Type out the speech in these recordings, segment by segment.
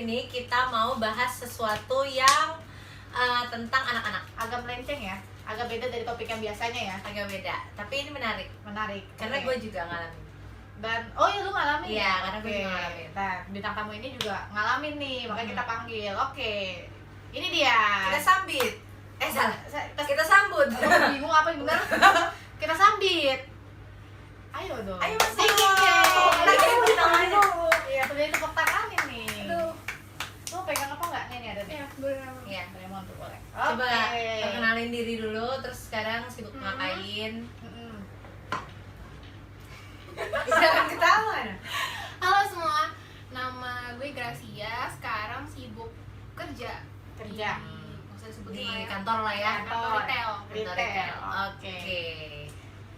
ini kita mau bahas sesuatu yang tentang anak-anak. Agak melenceng ya, agak beda dari topik yang biasanya ya. Agak beda, tapi ini menarik. Menarik. Karena gue juga ngalamin. Dan oh ya lu ngalamin? Iya, ya? karena gue juga ngalamin. Nah, bintang tamu ini juga ngalamin nih, makanya kita panggil. Oke. Ini dia. Kita sambit. Salah. Kita sambut. Aduh, bingung apa yang benar? Kita sambit. Ayo dong. Ayo Mas. Lagi namanya. Iya, sudah tepuk tangan ini. Aduh. Lu pegang apa enggak? Nih ada nih. Iya, boleh. Iya. Lemon tuh boleh. Coba Oke. perkenalin diri dulu, terus sekarang sibuk ngapain? Mm-mm. Jangan ketawa. Halo semua, nama gue Gracia. Sekarang sibuk kerja. Kerja. Nggak usah disebutin Di lah ya. kantor lah ya. Kantor retail. Retail. Oke.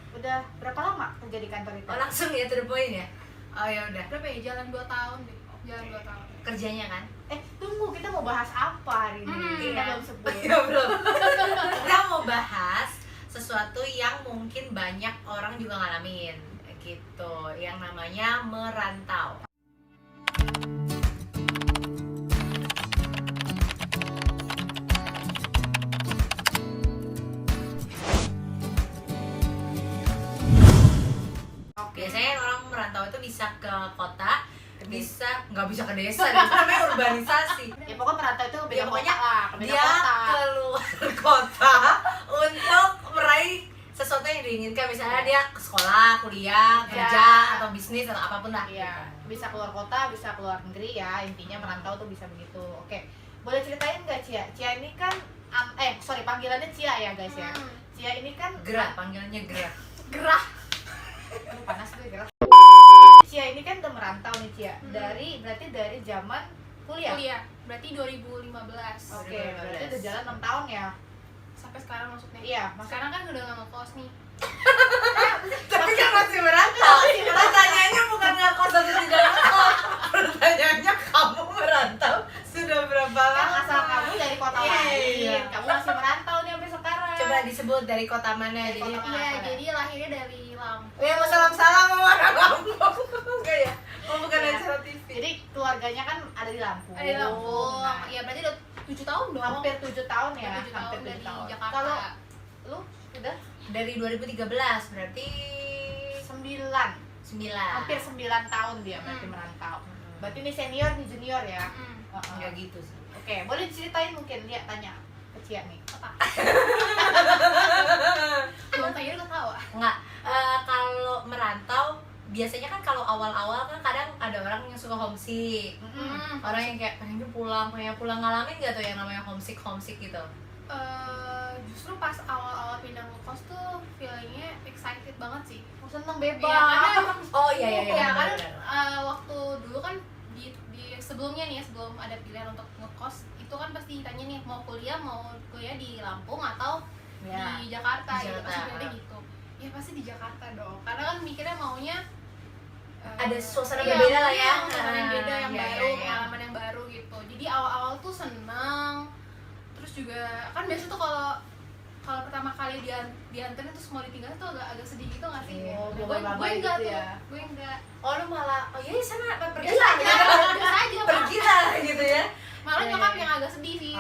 Udah berapa lama kerja di kantor itu? Oh langsung ya to the point ya. Oh ya udah. Berapa ya? Jalan 2 tahun deh. Jalan 2 tahun. Kerjanya kan? Tunggu, kita mau bahas apa hari ini? Kita iya. belum sebut. Ya belum. Kita mau bahas sesuatu yang mungkin banyak orang juga ngalamin gitu, yang namanya merantau. Biasanya orang merantau itu bisa ke kota, nggak bisa ke desa, itu namanya urbanisasi. Ya pokoknya merantau itu beda Ya, pokoknya kota lah, beda Dia kota. keluar kota untuk meraih sesuatu yang diinginkan, misalnya dia ke sekolah, kuliah, kerja, atau bisnis atau apapun lah. Iya, bisa keluar kota, bisa keluar negeri ya. Intinya merantau tuh bisa begitu. Oke. Boleh ceritain nggak Cia? Cia ini kan panggilannya Cia ya guys ya. Cia ini kan Gerah, panggilannya gerah. Gerah. Aduh, panas gue gerah. Cia ini kan udah merantau nih Cia. Berarti dari zaman kuliah. Kuliah. Berarti 2015. Oke, berarti udah jalan 6 tahun ya. Sampai sekarang maksudnya. Iya, Sekarang kan udah nggak ngekos nih. Tapi kan masih merantau. Pertanyaannya bukan ngekos atau tidak ngekos. Pertanyaannya kamu merantau sudah berapa Kan lama? asal kamu dari kota Iya, lain. iya. Kamu masih merantau nih sampai sekarang. Coba disebut dari kota mana. Dari Jadi kota Iya, Apa? jadi lahirnya dari Lampung. ya mau salam-salam sama orang Lampung. Enggak ya? Oh bukan Iya. acara TV. Jadi keluarganya kan ada di Lampung. Ada di Lampung. Nah, Iya, berarti udah 7 tahun dong. hampir 7 tahun ya. Hampir 7 tahun Hampir 7 dari tahun. Jakarta. Kalau lu udah Dari 2013 berarti 9. 9. Hampir 9 tahun dia berarti merantau. Berarti ini senior nih junior ya. Enggak gitu sih. Oke, boleh diceritain mungkin dia tanya ke Cia nih. Apa? Belum tanya udah tahu. Enggak, kalau merantau biasanya kan kalau awal-awal kan kadang ada orang yang suka homesick. Orang yang kayak pengen pulang ngalamin gak tuh yang namanya homesick gitu? Justru pas awal-awal pindah ke kos tuh feelingnya excited banget sih. Seneng Iya, bebas. karena Oh iya ya benar, kan benar. waktu dulu kan di sebelumnya nih ya, sebelum ada pilihan untuk ngekos itu kan pasti ditanya nih mau kuliah di Lampung atau Ya. di Jakarta, Di gitu pasti Jakarta. pilih gitu. Ya pasti di Jakarta dong, karena kan mikirnya maunya Ada suasana iya, berbeda lah ya. suasana yang beda, yang Iya, baru, iya, iya. pengalaman yang baru gitu. Jadi awal-awal tuh seneng, terus juga kan biasa tuh kalau pertama kali dianterin terus mau ditinggal tuh agak sedih gitu nggak sih? Iya, Nah, bawa-bawa gue enggak gitu tuh, ya. gue enggak. Oh lu malah, oh iya sana pergi Biasa lah aja, gitu. biasa aja. Pergi lah gitu ya. Malah Iya, nyokap iya. yang agak sedih sih.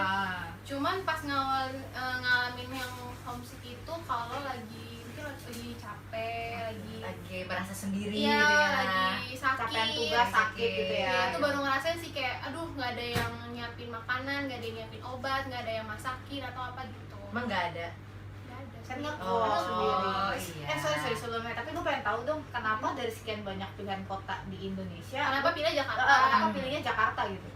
Cuman pas ngalamin yang homesick itu kalau mungkin lagi capek, Lagi merasa sendiri iya, gitu ya. lagi sakit, Capaian tugas sakit gitu ya. Iya, itu baru ngerasain sih kayak aduh nggak ada yang nyiapin makanan, nggak ada yang nyiapin obat, nggak ada yang masakin atau apa gitu. Emang nggak ada. Nggak ada Kan sih. ngekos Oh, sendiri. iya. Sorry sebelumnya, tapi gue pengen tahu dong kenapa dari sekian banyak pilihan kota di Indonesia Kenapa pilih Jakarta? kenapa pilihnya Jakarta gitu?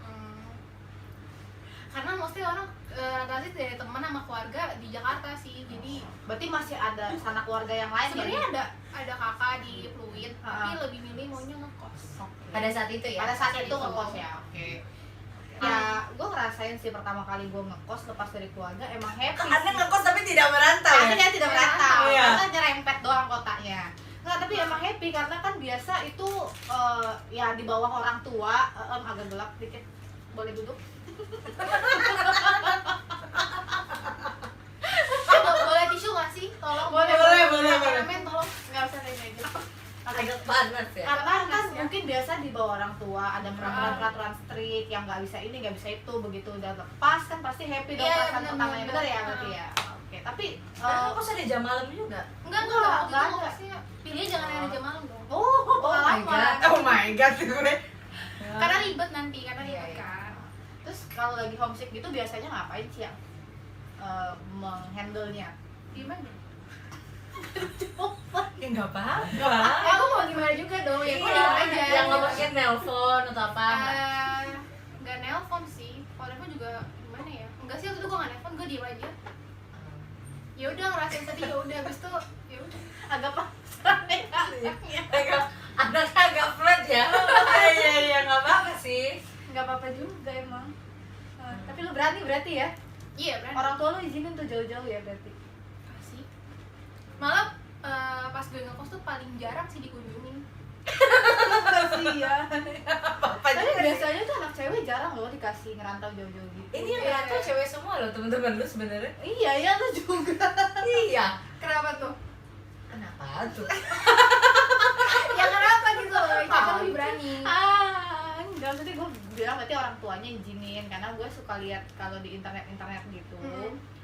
Karena mostly orang rata-rata sih dari teman sama keluarga di Jakarta sih, jadi Berarti masih ada sanak keluarga yang lain sebenarnya ya? ada kakak di Pluit, tapi lebih milih maunya ngekos. Pada saat itu ya. Pada saat itu ngekos ya, oke. Ya, gue ngerasain sih pertama kali gue ngekos lepas dari keluarga emang happy Anda sih. ngekos tapi tidak merantau Karena ya. dia tidak merantau, Iya. karena nyerempet doang kotanya. Nggak, tapi emang happy karena kan biasa itu ya di bawah orang tua, agak gelap dikit. Boleh duduk? Boleh tisu nggak sih? Tolong. Boleh. Kameramen tolong. Nggak usah kayak gitu. Agak panas ya. Karena kan Panas ya. mungkin mungkin biasa di bawah orang tua ada peraturan strict yang nggak bisa ini nggak bisa itu, begitu udah lepas kan pasti happy dong perasaan pertamanya, benar ya berarti ya. Oke, tapi kok ada jam malam juga? Enggak nggak ada. ada. Pilih jangan ada jam malam dong. oh pengalaman. Oh my god gue. Karena ribet nanti, karena Iya, ribet iya. kan. Terus kalau lagi homesick gitu biasanya ngapain sih yang menghandle-nya? Gimana? Ya nggak apa-apa. Ya aku mau gimana juga dong, ya gue Iya, diem aja. yang nggak pakai nelpon atau apa? Nggak nelpon sih. Kalau nelpon juga gimana ya? Enggak sih, waktu itu gue nggak nelpon, gue diem aja. Ya udah ngerasain sedih, ya udah habis itu ya udah. Agak pasrah nih anaknya. Anaknya agak flat ya. Iya nggak apa-apa sih. Nggak apa-apa juga emang. Tapi lu berani berarti ya? Iya, berani. Orang tua lu izinin tuh jauh-jauh ya berarti? Kasih. Malah pas gue ngekos tuh paling jarang sih dikunjungin. Kasihan. Apa Tapi juga sih? biasanya tuh anak cewek jarang loh dikasih ngerantau jauh-jauh gitu. Ini yang ngerantau cewek semua loh teman-teman lu sebenarnya. Iya, ya lu juga. Iya. Kenapa tuh? Kenapa tuh? Ya kenapa gitu loh, kita lebih berani. Enggak, maksudnya gue bilang berarti orang tuanya izinin. Karena gue suka lihat kalau di internet gitu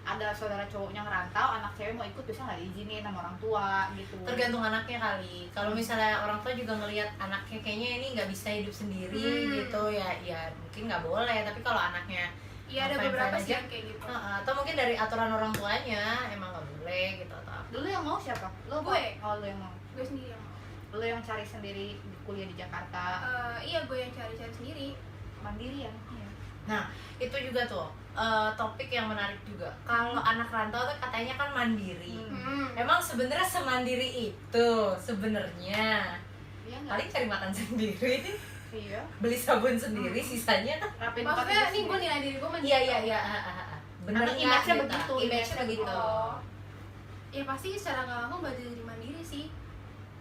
ada saudara cowoknya ngerantau, anak cewek mau ikut bisa nggak diizinin sama orang tua gitu. Tergantung anaknya kali. Kalau misalnya orang tua juga ngelihat anaknya kayaknya ini nggak bisa hidup sendiri gitu ya mungkin nggak boleh. Tapi kalau anaknya Iya, ada fine-fine beberapa aja, sih yang kayak gitu. atau mungkin dari aturan orang tuanya emang nggak boleh gitu atau apa. Dulu yang mau siapa? Lo Gue. Oh, lo yang mau. Gue sendiri yang mau. Lo yang cari sendiri kuliah di Jakarta. Iya, gue yang cari-cari sendiri. Mandirian. Iya. Nah itu juga tuh topik yang menarik juga. Kalau anak rantau tuh katanya kan mandiri. Emang sebenarnya semandiri itu sebenarnya Iya nggak? paling cari makan sendiri, Iya. beli sabun sendiri, sisanya Rapin Maksudnya ini gue nilai diri gue iya bener Emang nggak image-nya gitu? begitu, Image-nya image-nya begitu. Oh. Ya pasti secara nggak langsung belajar jadi mandiri sih.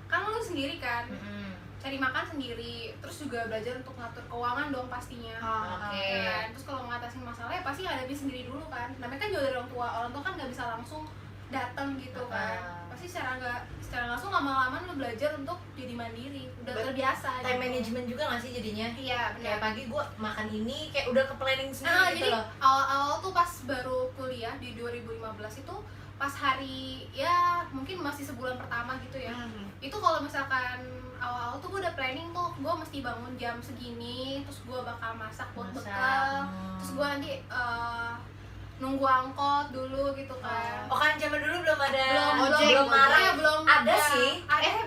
Kan lu sendiri kan, Mm-mm. cari makan sendiri, terus juga belajar untuk ngatur keuangan dong pastinya. Oke. Ya kan? Terus kalau ngatasin masalah ya pasti hadapin sendiri dulu kan. Namanya kan jauh dari orang tua kan nggak bisa langsung datang gitu kan. Pasti secara langsung lama-lama lu belajar untuk jadi mandiri, udah terbiasa. Time gitu. management juga nggak sih jadinya? Iya, benar. Kayak pagi gue makan ini kayak udah ke planning sendiri Nah, gitu jadi loh. awal-awal tuh pas baru kuliah di 2015 itu pas hari ya mungkin masih sebulan pertama gitu ya. Itu kalau misalkan awal-awal tuh gue udah planning tuh gue mesti bangun jam segini, terus gue bakal masak buat bekal, terus gue nanti nunggu angkot dulu gitu kan. Oh kan zaman dulu belum ada Ojek, belum marah Ya, belum ada ya, sih.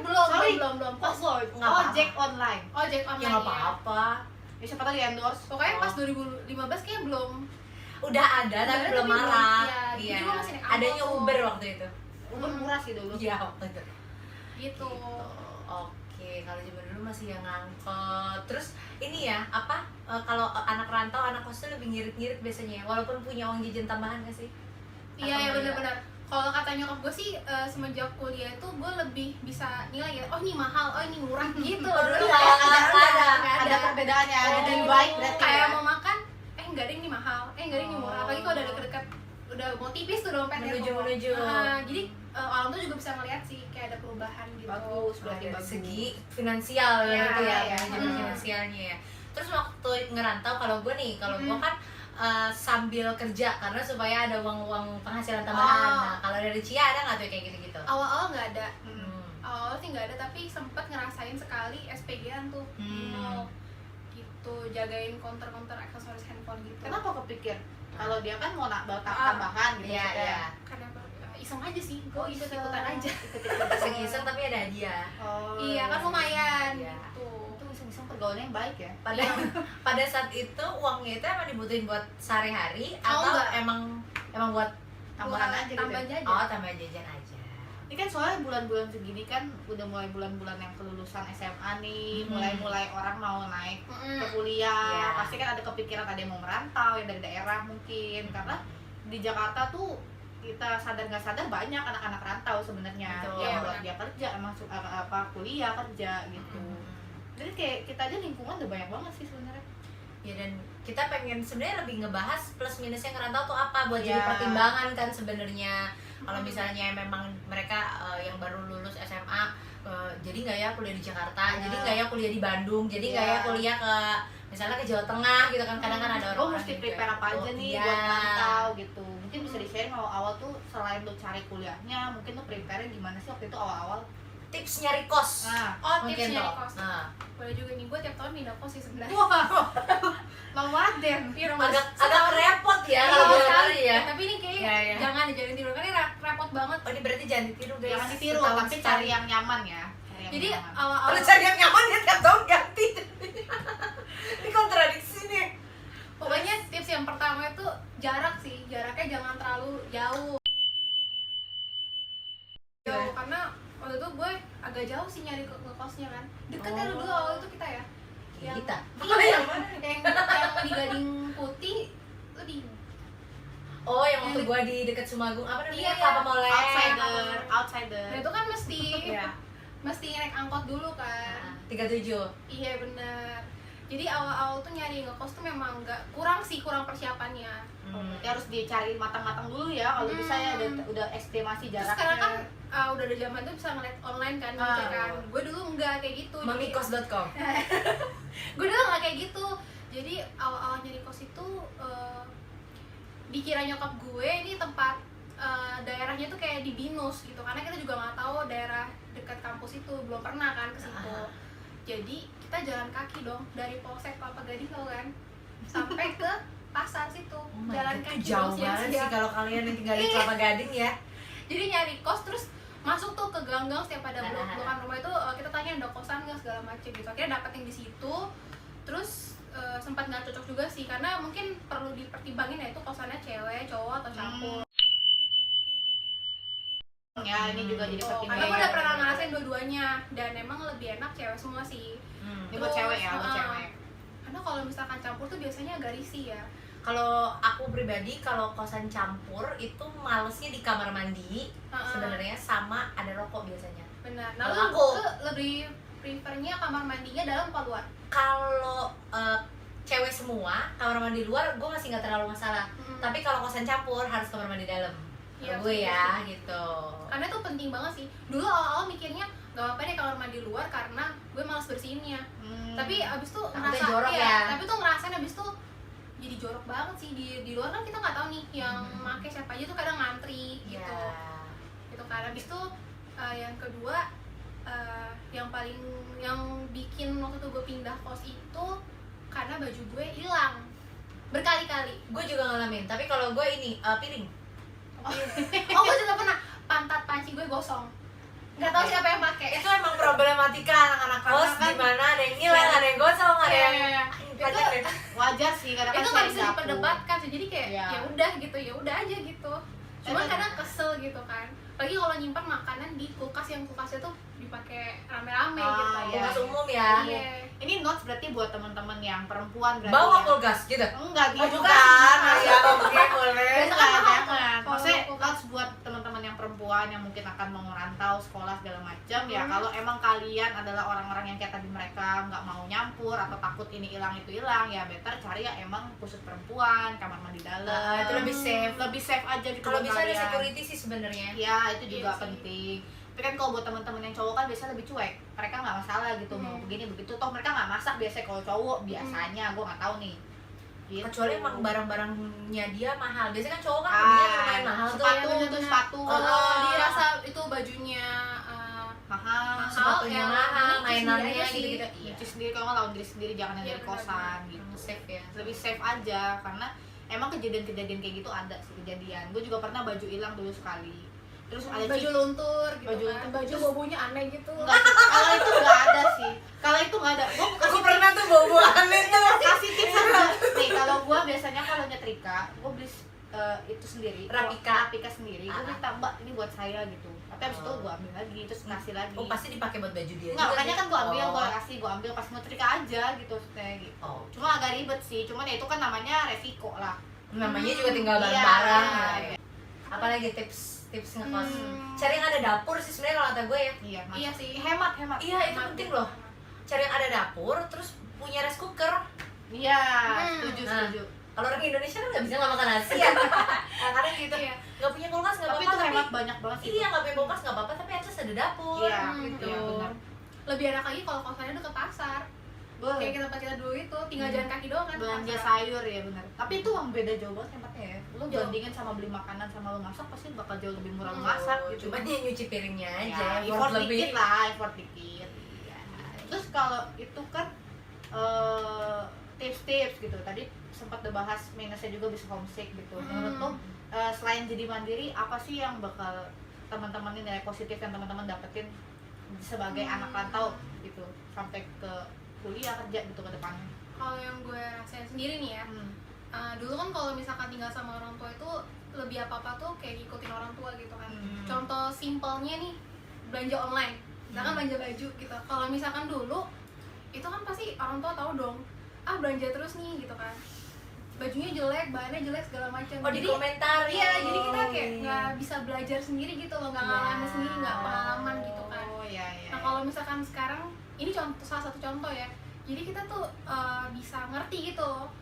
belum sorry. belum Pas Nggak apa-apa. ojek online. ojek Ya online nggak apa-apa. Ya siapa tahu di endorse. pokoknya pas Oh. 2015 kayak belum. Udah ada tapi Udah, belum tapi belum, marah. iya. Iya. Jadi gua masih naik angkot Adanya tuh. Uber waktu itu. Uber murah sih dulu. Iya waktu itu. Gitu. Oke, kalau zaman dulu masih yang ngangkot. Terus ini ya, apa? Kalau anak rantau, anak kos tuh lebih ngirit-ngirit biasanya. Walaupun punya uang jajan tambahan nggak sih? Iya ya Atau benar-benar. Kalau kata nyokap gue sih semenjak kuliah itu gue lebih bisa nilai ya. Oh ini mahal, oh ini murah gitu. Oh, dulu Dulu nggak kayak ada. nggak Ada perbedaannya, ada Oh, dari baik berarti kayak ya. mau makan, enggak ada ini mahal, enggak ada ini murah. Oh. Apalagi kalau udah deket-deket, udah mau tipis tuh dompetnya. Menuju. Jadi orang tuh juga bisa ngeliat sih kayak ada perubahan gitu. Bagus, berarti Dari bagus. segi finansial Iya, gitu ya, iya. manajemen finansialnya ya. Terus waktu ngerantau kalau gue nih, kalau gue kan sambil kerja karena supaya ada uang penghasilan tambahan. Oh. Nah, kalau dari Cia ada nggak tuh kayak gitu-gitu? Awal-awal nggak ada. Hmm. Sih nggak ada, tapi sempet ngerasain sekali SPG-an tuh di Hmm. mall gitu, jagain counter-counter aksesoris handphone gitu. Kenapa kepikir? Kalau dia kan mau bawa Ah, tambahan gitu. Iya, maksudnya. iya. Karena iseng aja sih, gue Oh, ikut-ikutan aja. Iseng-iseng tapi ada hadiah. Oh, Iya kan lumayan Iya. gitu. Itu iseng-iseng pergaulannya yang baik ya. Pada saat itu uangnya itu emang dibutuhin buat sehari-hari Oh, atau enggak. emang buat Tambahan Buat aja gitu tambah ya? jajan. oh tambah jajan aja. Ini kan soalnya bulan-bulan segini kan udah mulai bulan-bulan yang kelulusan SMA nih, mulai-mulai orang mau naik ke kuliah. Iya. Pasti kan ada kepikiran ada yang mau merantau yang dari daerah mungkin. Karena di Jakarta tuh kita sadar nggak sadar banyak anak-anak rantau sebenarnya Betul. yang Iya, buat benar. dia kerja emang kuliah kerja gitu. Jadi kayak kita aja lingkungan udah banyak banget sih sebenarnya. Ya dan kita pengen sebenarnya lebih ngebahas plus minusnya ngerantau tuh apa buat jadi Iya. pertimbangan kan sebenarnya. Kalau misalnya memang mereka yang baru lulus SMA jadi nggak ya kuliah di Jakarta, jadi nggak ya kuliah di Bandung, jadi nggak ya kuliah ke misalnya ke Jawa Tengah gitu kan, kadang kan ada gue orang mesti prepare apa aja nih buat merantau gitu. Mungkin bisa di-share awal-awal tuh selain lu cari kuliahnya, mungkin lu prepare gimana sih waktu itu awal-awal? tips nyari kos. Oh, Mungkin tips nyari tuh. kos. Boleh juga nih, gue tiap tahun pindah kos sih sebenarnya. Nomaden. Iya, agak repot ya Iya, kalau sekali. kali ya. Tapi ini kayak Iya. jangan tidur kan ini repot banget. Oh, ini berarti jangan ditiru guys. Jangan ditiru, Setahun tapi sekali. cari yang nyaman ya. Cari yang Jadi nyaman. awal-awal Kalau cari yang nyaman ya tiap tahun ganti. Ini kontradiksi nih. pokoknya tips yang pertama itu jarak sih, jaraknya jangan terlalu jauh. Karena waktu itu gue agak jauh sih nyari ngekosnya kan. Deket kan dulu awal itu kita ya. Yang Kita. yang di Gading Putih itu di Oh, yang waktu gua di dekat Sumagung apa namanya? Iya, Kelapa Molek. outsider. Nah itu kan mesti Iya. mesti naik angkot dulu kan. 37. Iya benar. Jadi awal-awal tuh nyari ngekos tuh memang kurang persiapannya. Berarti harus dicari matang-matang dulu ya. Kalau bisa ya udah estimasi Terus jaraknya. sekarang kan udah ada zaman tuh bisa ngeliat online kan, ngecek kan. Gue dulu enggak kayak gitu. Mamikos.com. Gue dulu nggak kayak gitu. Jadi awal-awal nyari kos itu dikira nyokap gue ini tempat daerahnya tuh kayak di Binus gitu, karena kita juga nggak tahu daerah dekat kampus itu, belum pernah kan ke situ. Jadi kita jalan kaki dong dari Polsek Kelapa Gading tau kan sampai ke pasar situ. Jalan kaki jauh dong, banget sih siang-siang. kalau kalian yang tinggal di Kelapa Gading ya. Jadi nyari kos terus masuk tuh ke gang-gang setiap ada blok-blokan rumah itu, kita tanya ada kosan nggak segala macem gitu. Akhirnya dapet yang di situ. Terus sempat nggak cocok juga sih karena mungkin perlu dipertimbangin ya itu kosannya cewek, cowok atau campur. Ya ini juga jadi pertimbangan. Karena gue udah pernah ngerasain dua-duanya dan emang lebih enak cewek semua sih. Ini buat cewek ya, buat cewek. Karena kalau misalkan campur tuh biasanya agak risih ya. Kalau aku pribadi kalau kosan campur itu malesnya di kamar mandi sebenarnya, sama ada rokok biasanya. Benar. Nah, Kalau lu aku lebih prefernya kamar mandinya dalam apa luar? kalau cewek semua kamar mandi luar gue masih nggak terlalu masalah. Tapi kalau kosan campur harus kamar mandi dalam. Iya, Gue ya gitu. Karena itu penting banget sih. Dulu awal-awal mikirnya gak apa-apa deh kamar mandi luar karena gue malas bersihinnya. Tapi abis tuh Takutnya jorok ya. Tapi tuh ngerasain abis tuh jadi jorok banget sih di luar kan kita nggak tahu nih yang make siapa aja tuh kadang ngantri gitu. Gitu kan. Abis tuh yang kedua yang bikin waktu itu gue pindah kos itu karena baju gue hilang berkali-kali. Gue juga ngalamin. Tapi kalau gue ini piring. Oh gue juga pernah pantat panci gue gosong. Nggak tahu siapa yang pakai. Itu emang problematika anak-anak kos, di mana ada yang hilang, ada yang gosong, ada yang Itu wajar sih karena itu kan nggak sharing bisa dapur. diperdebatkan sih, jadi kayak Iya. ya udah gitu, ya udah aja gitu. Cuman kadang kesel gitu kan, apalagi kalau nyimpan makanan di kulkas yang kulkasnya tuh dipakai rame-rame gitu. iya. kulkas umum ya. Iya. Ini notes berarti buat teman-teman yang perempuan berarti Bawa ya. kulkas gitu. Enggak gitu Bukan, ya oke boleh. Jangan. Kalau Maksudnya kulkas. notes buat teman-teman yang perempuan yang mungkin akan mau merantau sekolah segala macam ya, kalau emang kalian adalah orang-orang yang kayak tadi mereka nggak mau nyampur atau takut ini hilang itu hilang, ya better cari ya emang khusus perempuan, kamar mandi dalam. Itu lebih safe. aja gitu. Kalau buat bisa ada kalian. security sih sebenarnya. Ya itu juga Iya sih. penting. Tapi kan kalau buat teman-teman yang cowok kan biasanya lebih cuek, mereka nggak masalah gitu mau begini begitu, toh mereka nggak masak biasanya kalau cowok biasanya, gue nggak tahu nih. Gitu. Kecuali emang barang-barangnya dia mahal. Biasanya kan cowok kan Ah, punya lumayan mahal tuh. sepatu ya, tuh bener-bener. sepatu Kalau dirasa itu bajunya mahal, sepatunya ya, mahal, nyuci mainannya sendiri aja sih. gitu-gitu. nyuci sendiri, kalau nggak laundry sendiri jangan yang Iya, dari kosan gitu. Safe ya. Lebih safe aja karena emang kejadian-kejadian kayak gitu ada sih kejadian. Gue juga pernah baju hilang dulu sekali. Terus ada baju luntur gitu baju kan. luntur. Baju baunya aneh gitu. Enggak, kalau itu nggak ada sih. Kalau itu nggak ada. Gue Aku pernah tuh bawa aneh tuh. kasih tips aja. Nih kalau gue biasanya kalau nyetrika, gue beli itu sendiri. Rapika sendiri. Gue minta Mbak ini buat saya gitu. Tapi abis itu gue ambil lagi, terus ngasih lagi. Oh pasti dipakai buat baju dia. Enggak, juga makanya sih. kan gue ambil, Oh. gue ambil pas nyetrika aja gitu kayak gitu. Oh. Cuma agak ribet sih. Cuman ya itu kan namanya resiko lah. Namanya juga tinggal Iya, bareng-bareng. iya. Apalagi tips ngekos. Cari yang ada dapur sih sebenarnya kalau kata gue ya. Iya, Iya sih. hemat. Iya itu penting loh. Cari yang ada dapur, terus punya rice cooker. Iya, Hmm. setuju. Kalau orang Indonesia kan nggak bisa nggak makan nasi ya. Kadang gitu. Iya. Nggak punya kulkas nggak Tapi apa-apa. itu hemat banyak banget sih. Iya nggak punya kulkas nggak apa-apa. Tapi aja ada dapur Iya, gitu. iya, benar. Lebih enak lagi kalau kosannya deket pasar. Kayak kita kita dulu itu tinggal jalan kaki doang kan. Belanja pasar. sayur ya benar. Tapi itu yang beda jauh banget tempatnya ya. Lu Jauh. bandingin sama beli makanan sama lu masak pasti bakal jauh lebih murah lu Hmm. masak gitu. Cuman dia nyuci piringnya aja, ya, effort effort lebih. dikit lah, effort dikit. Iya. Terus kalau itu kan tips-tips gitu. Tadi sempat dibahas minusnya juga bisa homesick gitu. Menurut lu selain jadi mandiri, apa sih yang bakal teman-teman ini nilai positif yang teman-teman dapetin sebagai anak rantau gitu sampai ke kuliah kerja gitu ke depannya? Kalau yang gue rasain sendiri nih ya, dulu kan kalau misalkan tinggal sama orang tua itu lebih apa-apa tuh kayak ngikutin orang tua gitu kan. Contoh simpelnya nih, belanja online, misalkan belanja baju gitu. Kalau misalkan dulu itu kan pasti orang tua tahu dong, belanja terus nih gitu kan, bajunya jelek, bahannya jelek segala macam. Oh, Jadi dikomentari. iya, jadi kita kayak nggak bisa belajar sendiri gitu loh, nggak ngalamin sendiri, nggak pengalaman gitu kan. Oh iya iya. Nah kalau misalkan sekarang ini contoh, salah satu contoh ya, jadi kita tuh bisa ngerti gitu loh,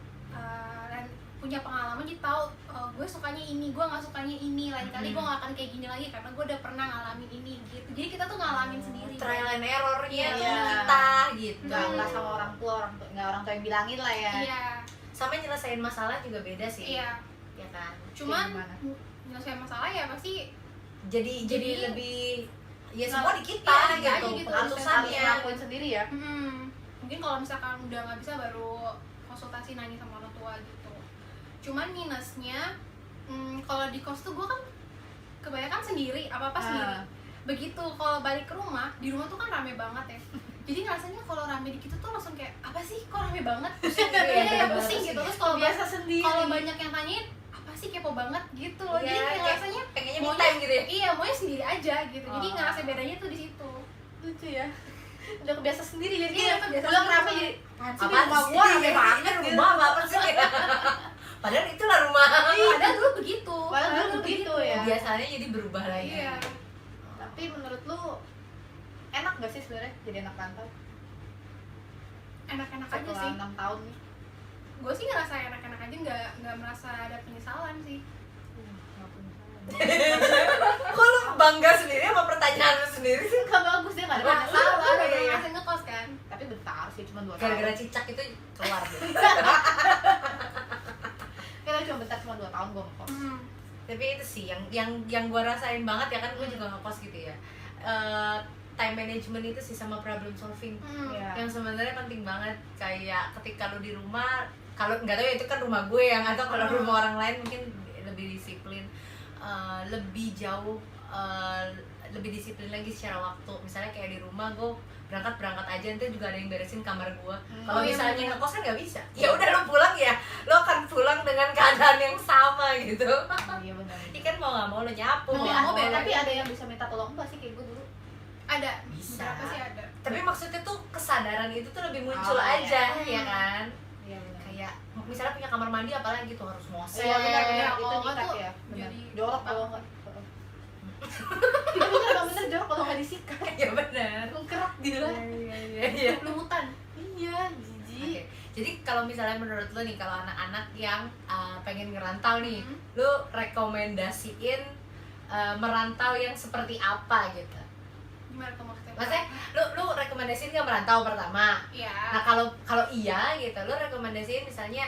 dan punya pengalaman, jadi tahu gue sukanya ini, gue nggak sukanya ini, lain kali gue nggak akan kayak gini lagi karena gue udah pernah ngalamin ini gitu. Jadi kita tuh ngalamin sendiri. Trial and errornya tuh Iya. kita gitu. nggak sama orang tua nggak orang tua yang bilangin lah ya. Iya, Sama nyelesain masalah juga beda sih. iya. Ya kan. Cuman gimana? nyelesain masalah ya pasti Jadi lebih ya semua di kita iya, di kita aja gitu. gitu. harus Keputusannya. ngelakuin sendiri ya. mungkin kalau misalkan udah nggak bisa baru konsultasi nanya sama orang tua gitu. Cuman minusnya kalau di kos tuh gue kan kebanyakan sendiri, apa-apa sendiri. Begitu kalau balik ke rumah, di rumah tuh kan rame banget ya. Jadi rasanya kalau rame dikit tuh langsung kayak apa sih kok rame banget, pusing gitu ya, Iya, pusing gitu. Terus kalau biasa sendiri. kalau banyak yang tanyain apa sih kepo banget gitu loh. Jadi Iya, kayak kayak rasanya pengennya me time gitu ya. Iya, maunya sendiri aja gitu. Jadi Oh. ngerasa bedanya tuh di situ. lucu ya. Udah kebiasa sendiri jadi Iya, kebiasa pulang sendiri. rame jadi Apa rumah sih? gua rame banget Ini gitu. rumah apa sih? Padahal itulah rumah. Padahal dulu begitu. Padahal dulu begitu ya. Biasanya jadi berubah lagi. Iya. Tapi menurut lu enak gak sih sebenarnya jadi anak rantau Enak-enak aja setelah sih. 6 tahun nih? Gue sih ngerasa enak-enak aja, nggak merasa ada penyesalan sih. Nggak punya salah. Kok lu bangga sendiri sama pertanyaan lu sendiri sih? Kan bagus dia nggak ada Lu masalah. udah pernah Iya. ngerasain ngekos kan? Tapi bentar sih cuma 2 tahun. Gara-gara cicak itu keluar deh. Kita cuma bentar cuma 2 tahun gua ngekos. Tapi itu sih yang gue rasain banget ya kan, gue juga ngekos gitu ya. Time management itu sih sama problem solving. Iya. Yang sebenarnya penting banget, kayak ketika lu di rumah, kalau nggak tahu ya itu kan rumah gue yang, atau kalau rumah orang lain mungkin lebih disiplin, lebih jauh, lebih disiplin lagi secara waktu. Misalnya kayak di rumah gue berangkat aja, nanti juga ada yang beresin kamar gue. Kalau Oh, iya, misalnya bener. ngekos kan nggak bisa, ya udah lo pulang ya, lo akan pulang dengan keadaan yang sama gitu. Oh, iya benar. Ini kan mau nggak mau lo nyapu, Mau ya. nggak mau beda. Tapi ada yang bisa minta tolong enggak sih kayak gue dulu? Ada. Bisa. Beberapa sih ada. Tapi maksudnya tuh kesadaran itu tuh lebih muncul Oh, aja, iya. ya kan? Iya benar. Kayak misalnya punya kamar mandi apalagi tuh harus mosel. Iya benar benar Kalau itu nggak nyikat tuh ya. Benar. jadi Jorok kalau enggak. Iya benar bang benar jorok kalau nggak disikat. Ya benar. Kerak gila. Iya. Lumutan. Iya jijik. Oke. Jadi kalau misalnya menurut lo nih, kalau anak-anak yang pengen ngerantau nih, Hmm. lo rekomendasiin merantau yang seperti apa gitu? Gimana tuh maksudnya? Maksudnya lo rekomendasiin nggak merantau pertama? Iya. Nah kalau iya gitu, lo rekomendasiin misalnya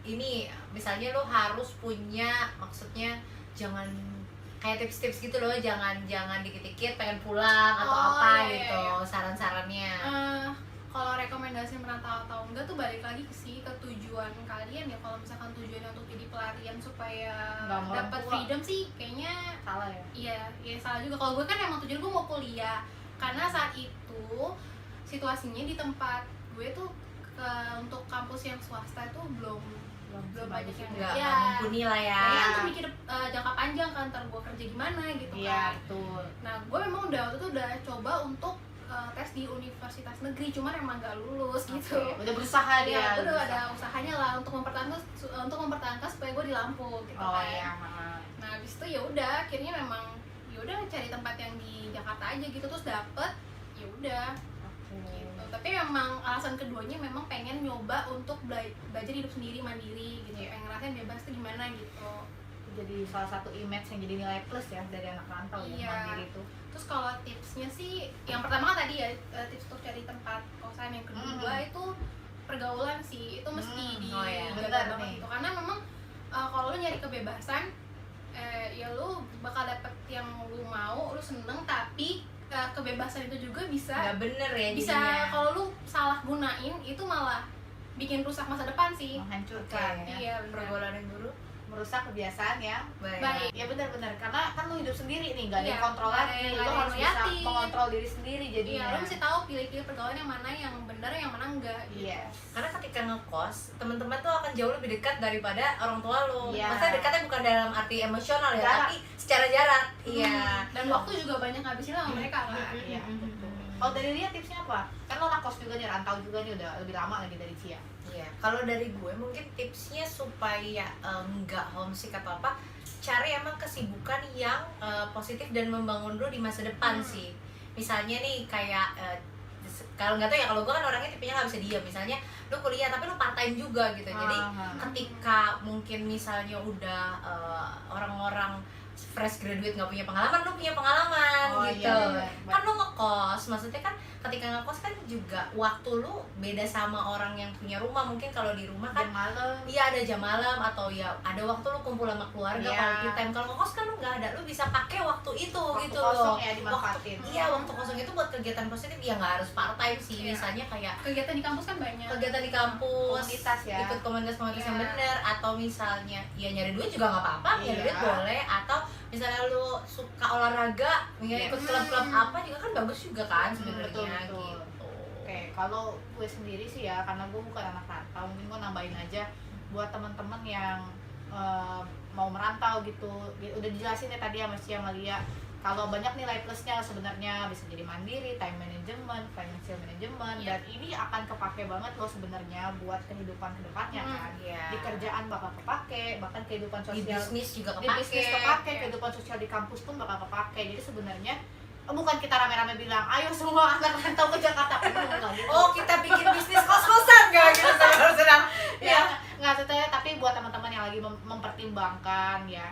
ini, misalnya lo harus punya, maksudnya jangan kayak tips-tips gitu loh, jangan dikit-dikit pengen pulang atau Oh, apa iya, gitu, iya. saran-sarannya. Kalau rekomendasi merantau atau enggak tuh balik lagi ke tujuan kalian ya. Kalau misalkan tujuannya untuk jadi pelarian supaya Nggak mau dapat orang tua. freedom sih kayaknya Salah ya. iya salah juga. Kalau gue kan emang tujuan gue mau kuliah, karena saat itu situasinya di tempat gue tuh untuk kampus yang swasta itu belum banyak yang Nggak ya. mumpuni lah ya. Jadi kan tuh mikir jangka panjang kan, ntar gue kerja gimana gitu Iya kan. betul. Nah gue memang waktu itu udah coba untuk tes di universitas negeri, cuman emang gak lulus gitu. Oke, udah berusaha dia. Ya, udah ada usahanya lah untuk mempertahankan supaya gue di Lampung gitu Oh kan. iya. Nah habis itu ya udah, akhirnya memang ya udah cari tempat yang di Jakarta aja gitu, terus dapet ya udah gitu. Tapi memang alasan keduanya memang pengen nyoba untuk belajar hidup sendiri, mandiri gitu. Pengen ngerasain bebas tuh gimana gitu. jadi salah satu image yang jadi nilai plus ya dari anak rantau Iya. yang mandiri itu. Terus kalau tipsnya sih, yang pertama kan tadi ya, tips untuk cari tempat kosan. Yang kedua itu pergaulan sih, itu mesti Oh iya, dijaga benar banget nih. gitu. Karena memang kalau lu nyari kebebasan, ya lu bakal dapet yang lu mau, lu seneng, tapi kebebasan itu juga bisa nggak bener ya bisa jadinya. kalau lu salah gunain itu malah bikin rusak masa depan sih. Menghancurkan ya. Iya, benar. Pergaulan yang buruk Merusak kebiasaan yang Baik. ya benar-benar, karena kan lu hidup sendiri nih, gak ada Iya, yang kontrol nggak ada lagi, yang- lu nggak ada harus yang bisa ngeliatin. mengontrol diri sendiri Iya, jadinya. lu mesti tahu pilih-pilih pergaulan yang mana yang benar, yang mana enggak. Gitu. Yes. karena ketika ngekos teman-teman tuh akan jauh lebih dekat daripada orang tua lo. Iya. Maksudnya dekatnya bukan dalam arti emosional ya, Jarak. tapi secara jarak. Iya. Dan waktu juga banyak ngabisin sama mereka kan. Iya, betul. Kalau dari dia tipsnya apa? Kan lo anak kos juga nih, rantau juga nih, udah lebih lama lagi dari Cia. Iya. Kalau dari gue mungkin tipsnya supaya nggak homesick atau apa, cari emang kesibukan yang positif dan membangun lo di masa depan sih. Misalnya nih kayak kalau nggak tahu ya, kalau gue kan orangnya tipenya nggak bisa diam. Misalnya lu kuliah tapi lu part time juga gitu. Jadi ketika mungkin misalnya udah orang-orang fresh graduate nggak punya pengalaman, lu punya pengalaman Oh, gitu. iya, iya. Kan lu ngekos, maksudnya kan ketika ngekos kan juga waktu lu beda sama orang yang punya rumah. Mungkin kalau di rumah kan Jam malam. iya ada jam malam atau ya ada waktu lu kumpul sama keluarga, Iya. quality time. Kalau ngekos kan lu nggak ada, lu bisa pakai waktu itu Waktu gitu kosong loh. ya dimanfaatin. Iya, waktu kosong itu buat kegiatan positif ya, nggak harus part time sih. Iya. Misalnya kayak Kegiatan di kampus kan banyak. kegiatan di kampus, Komunitas ya. ikut komunitas-komunitas yang Iya. bener, atau misalnya ya nyari duit juga nggak apa-apa, nyari Iya. duit boleh, atau misalnya lu suka olahraga, Iya. ikut klub-klub apa juga kan bagus juga kan sebenarnya betul, betul. gitu. Oke, kalau gue sendiri sih ya, karena gue bukan anak rantau, mungkin gue nambahin aja buat teman-teman yang mau merantau gitu. Udah dijelasin ya tadi sama Cia Malia, kalau banyak nilai plusnya sebenarnya bisa jadi mandiri, time management, financial management, Iya. dan ini akan kepake banget loh sebenarnya buat kehidupan kedepannya kan. Iya. Di kerjaan bakal kepake, bahkan kehidupan Di sosial bisnis juga di kepake. bisnis kepake, Iya. kehidupan sosial di kampus pun bakal kepake. Jadi sebenarnya bukan kita rame-rame bilang ayo semua anak rantau ke Jakarta, enggak gitu. Oh, kita bikin bisnis kos-kosan nggak gitu sedang. Ya nggak setelahnya, tapi buat teman-teman yang lagi mempertimbangkan ya,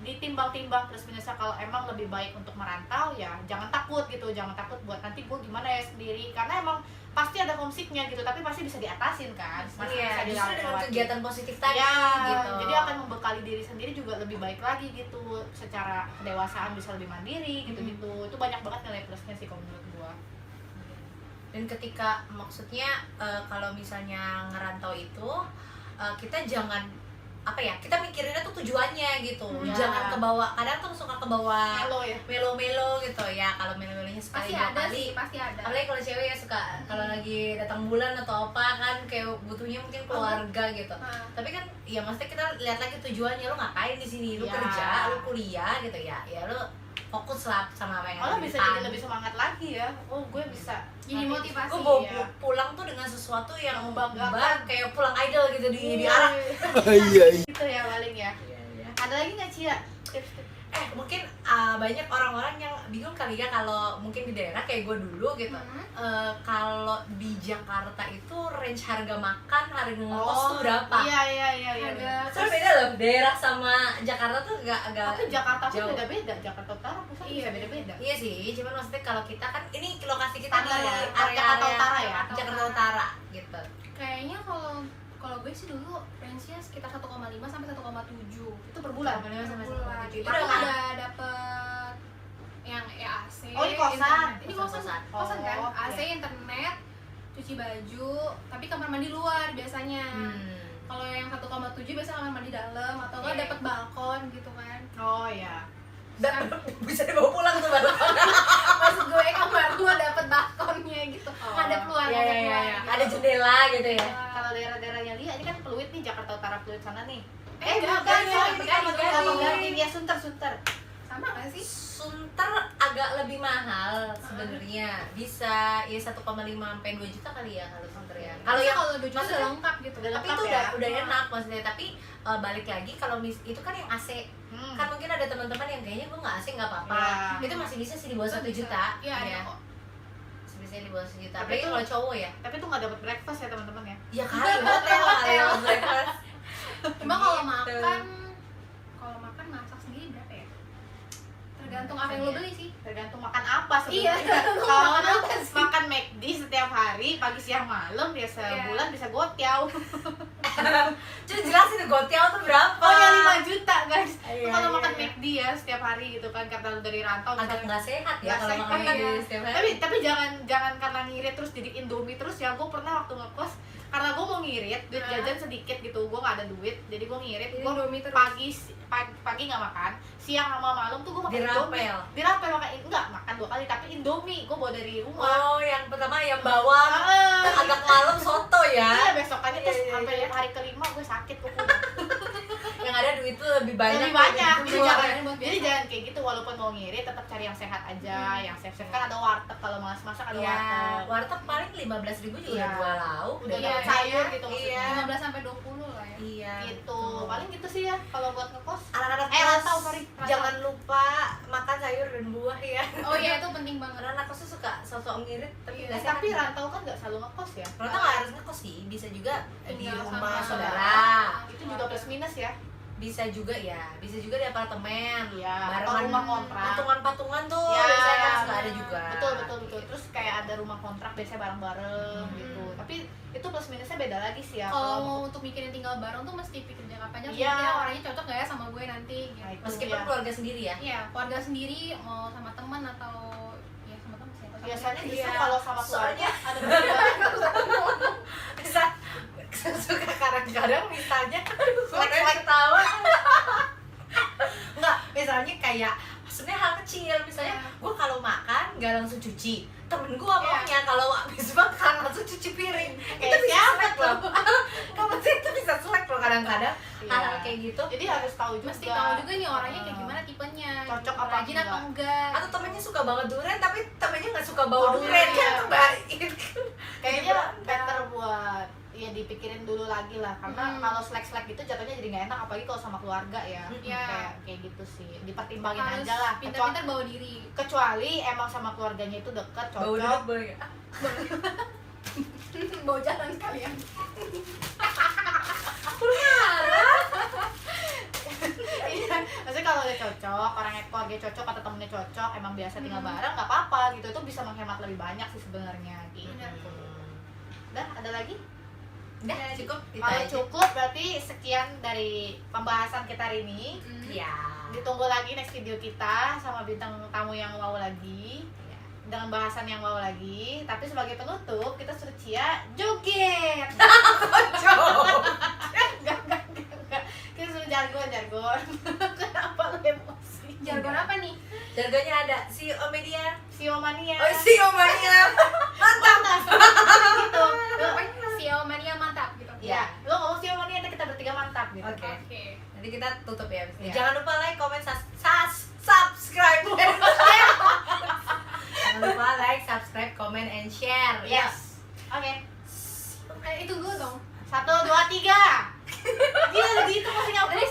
ditimbang-timbang plus minusnya. Kalau emang lebih baik untuk merantau ya jangan takut gitu, jangan takut buat nanti gue gimana ya sendiri, karena emang pasti ada homesicknya gitu, tapi pasti bisa diatasin kan, masih Iya, bisa justru dengan dilewati. kegiatan positif tadi Ya, gitu. jadi akan membekali diri sendiri juga lebih baik lagi gitu, secara kedewasaan bisa lebih mandiri gitu-gitu. Itu banyak banget nilai plusnya sih kalau menurut gua. Dan ketika maksudnya kalau misalnya ngerantau itu kita jangan apa ya, kita mikirinnya tuh tujuannya gitu. Ya. Jangan kebawa, kadang tuh suka kebawa Melo ya. melo-melo gitu ya. Kalau melo-melonya sekali Pasti dua ada kali, sih, pasti ada. apalagi kalau cewek ya suka kalau lagi datang bulan atau apa kan kayak butuhnya mungkin keluarga gitu. Nah, Tapi kan ya maksudnya kita lihat lagi tujuannya, lu ngapain di sini, lu Ya. kerja, lu kuliah gitu ya. Ya lu fokus lah sama apa yang Malah ada di bisa depan. jadi lebih semangat lagi ya. Oh, gue bisa. Jadi nanti motivasi. Gue bawa ya. pulang tuh dengan sesuatu yang Membanggakan. membanggakan, kayak pulang idol gitu di arah. Gitu ya paling ya. Ada lagi nggak Cia? Tips-tips? Mungkin banyak orang-orang yang bingung kali ya kalau mungkin di daerah kayak gue dulu gitu. Kalau di Jakarta itu range harga makan, harga ngekos tuh berapa? Iya. Ada. Terus beda loh, daerah sama Jakarta tuh agak Tapi Jakarta pun jauh. beda-beda. Jakarta Utara pusat bisa beda-beda. Iya sih, cuman maksudnya kalau kita kan ini lokasi kita Standar di ya, area Jakarta Utara ya? Jakarta Utara gitu. kayaknya kalau gue sih dulu range-nya sekitar 1,5 sampai 1,7 Itu per bulan. Sama sama bulan. sama. Itu Aku udah udah dapet yang AC. Oh, ini kosan? internet. Ini Kosan-kosan. kosan kan? Oh, AC, iya. internet, cuci baju, tapi kamar mandi luar biasanya. Kalau yang 1,7 biasa kamar mandi dalam atau enggak Iya. dapet balkon gitu kan. Oh iya. Dan bisa dibawa pulang tuh baru. Maksud gue kamar gua dapet balkonnya gitu. Ngadep luar, Iya, ngadep iya, luar. iya. gitu. Ada jendela gitu ya. Kalau daerah-daerahnya Lia, ini kan Pluit nih, Jakarta Utara Pluit sana nih. Enggak, sorry, Gading. Gading ya, Sunter. Sama gak sih? Sunter agak lebih mahal sebenarnya. Bisa ya 1,5 sampai 2 juta kali ya kalau Sunter ya. Kalau yang kalau 2 juta maksudnya- udah lengkap gitu. Udah tapi lengkap itu ya? udah enak maksudnya. Tapi balik lagi kalau itu kan yang AC. Kan mungkin ada teman-teman yang kayaknya gue nggak AC nggak apa-apa. Ya. Itu masih bisa sih di bawah 1 Bisa. juta. Iya, ada kok. Masih bisa di bawah 1 juta. Tapi Tapi itu- kalau cowok ya, Tapi tuh nggak dapat breakfast ya teman-teman ya. ya kali hotel kali ya breakfast. Cuma kalau Gitu. makan Tergantung apa yang lo beli sih. Tergantung makan apa Iya, sebenarnya. Kalau lu makan McD setiap hari pagi siang malam ya sebulan bisa gotiau. Coba jelasin gotiau tuh berapa? Oh ya 5 juta guys. Iya, Kalau iya, makan iya. McD ya setiap hari gitu kan karena lu dari rantau Agak misalnya. nggak sehat ya Nggak kalau sehat, makan iya. McD setiap hari. Tapi jangan karena ngirit terus jadi Indomie terus ya. Gue pernah waktu ngekos karena gue mau ngirit duit jajan sedikit gitu, gue gak ada duit jadi gue ngirit. Gue Indomie terus. pagi nggak makan, siang sama malam tuh gue makan Indomie. Dirapel makan enggak makan 2 kali tapi Indomie gue bawa dari rumah. Oh, yang pertama ayam bawang, Ah. agak malam soto Iya ya. besokannya terus Iya, iya, sampai iya. hari kelima gue sakit kukunya. Yang ada duit tuh lebih banyak. Lebih banyak. Lebih Jadi keluar. jangan, buat jadi biasa. jangan kayak gitu walaupun mau ngirit tetap cari yang sehat aja, yang safe kan ada warteg kalau malas masak ada Iya, warteg. warteg paling 15.000 juga Iya. udah 2 lauk. Udah Iya, dapat iya. sayur gitu Iya. maksudnya. 15 sampai 20 lah ya. Iya. Gitu. Paling gitu sih ya kalau buat ngekos. Anak-anak Eh, kos, rantau, sorry, rantau. jangan lupa makan sayur dan buah ya. Oh iya, itu penting banget. Karena anak kos tuh suka sosok ngirit tapi Iya, nggak Tapi sehat. rantau kan nggak selalu ngekos ya. Rantau nggak harus ngekos sih, bisa juga di Tinggal rumah sama saudara. Itu juga plus minus ya. Bisa juga ya, bisa juga di apartemen. Iya, atau Barengan rumah kontrak. patungan-patungan tuh Ya, biasanya kan suka ada juga. Betul. Terus kayak ada rumah kontrak biasanya bareng-bareng gitu. Tapi itu plus minusnya beda lagi sih ya. Kalau mau untuk mikirin tinggal bareng tuh mesti pikir jangka panjang. Iya. Kira orangnya cocok gak ya sama gue nanti gitu. Nah, itu Meskipun ya. keluarga sendiri ya. Iya, keluarga sendiri mau sama teman atau ya sama teman sih. atau sama Biasanya siapa. justru Iya. kalau sama keluarga Soalnya- ada perbedaan. Bisa suka kadang-kadang misalnya selek tawa. Enggak, misalnya kayak sebenarnya hal kecil misalnya gue kalau makan nggak langsung cuci, temen gue maunya kalau habis makan langsung cuci piring. Itu Kayak bisa siapa selek loh. Kamu sih itu bisa selek loh kadang-kadang Iya. hal-hal kayak gitu. Jadi harus tahu juga. Mesti tahu juga nih orangnya kayak gimana tipenya. Cocok gitu. apa Rajin enggak. atau enggak. Atau temennya suka banget durian tapi temennya nggak suka bau Bau durian durian. kan kebalik. Kayaknya better buat ya dipikirin dulu lagi lah karena Hmm. kalau selek-selek gitu jatuhnya jadi nggak enak apalagi kalau sama keluarga ya. Iya. Kayak gitu sih. Dipertimbangin Harus aja lah. pintar-pintar bawa diri. Kecuali emang sama keluarganya itu dekat Bau cocok. durian boleh nggak? Bawa jalan sekalian. Iya, maksudnya kalau udah cocok, orangnya keluarga cocok atau temennya cocok, emang biasa tinggal bareng nggak apa-apa gitu, itu bisa menghemat lebih banyak sih sebenarnya gitu. Udah ada lagi? Udah cukup kita Kalau aja. cukup berarti sekian dari pembahasan kita hari ini. Ya. Ditunggu lagi next video kita sama bintang tamu yang wow lagi. Ya. Dengan bahasan yang wow lagi, tapi sebagai penutup kita suruh Cia joget. Enggak. Kita suruh jargon. Kenapa lu emosi? Jargon apa nih? Jargonnya ada CEO Media. Siomania. Oh, CEO Mania. mantap. Gitu. CEO Mania mantap gitu. Ya, lu ngomong Siomania nanti kita bertiga mantap gitu. Oke. Oke. Nanti kita tutup ya abis ini. Iya. Jangan lupa like, comment, subscribe. Jangan lupa like, subscribe, comment, and share. Yes. Oke. Itu gue dong. 1, 2, 3. Gila, gitu masih Tadi ngapain?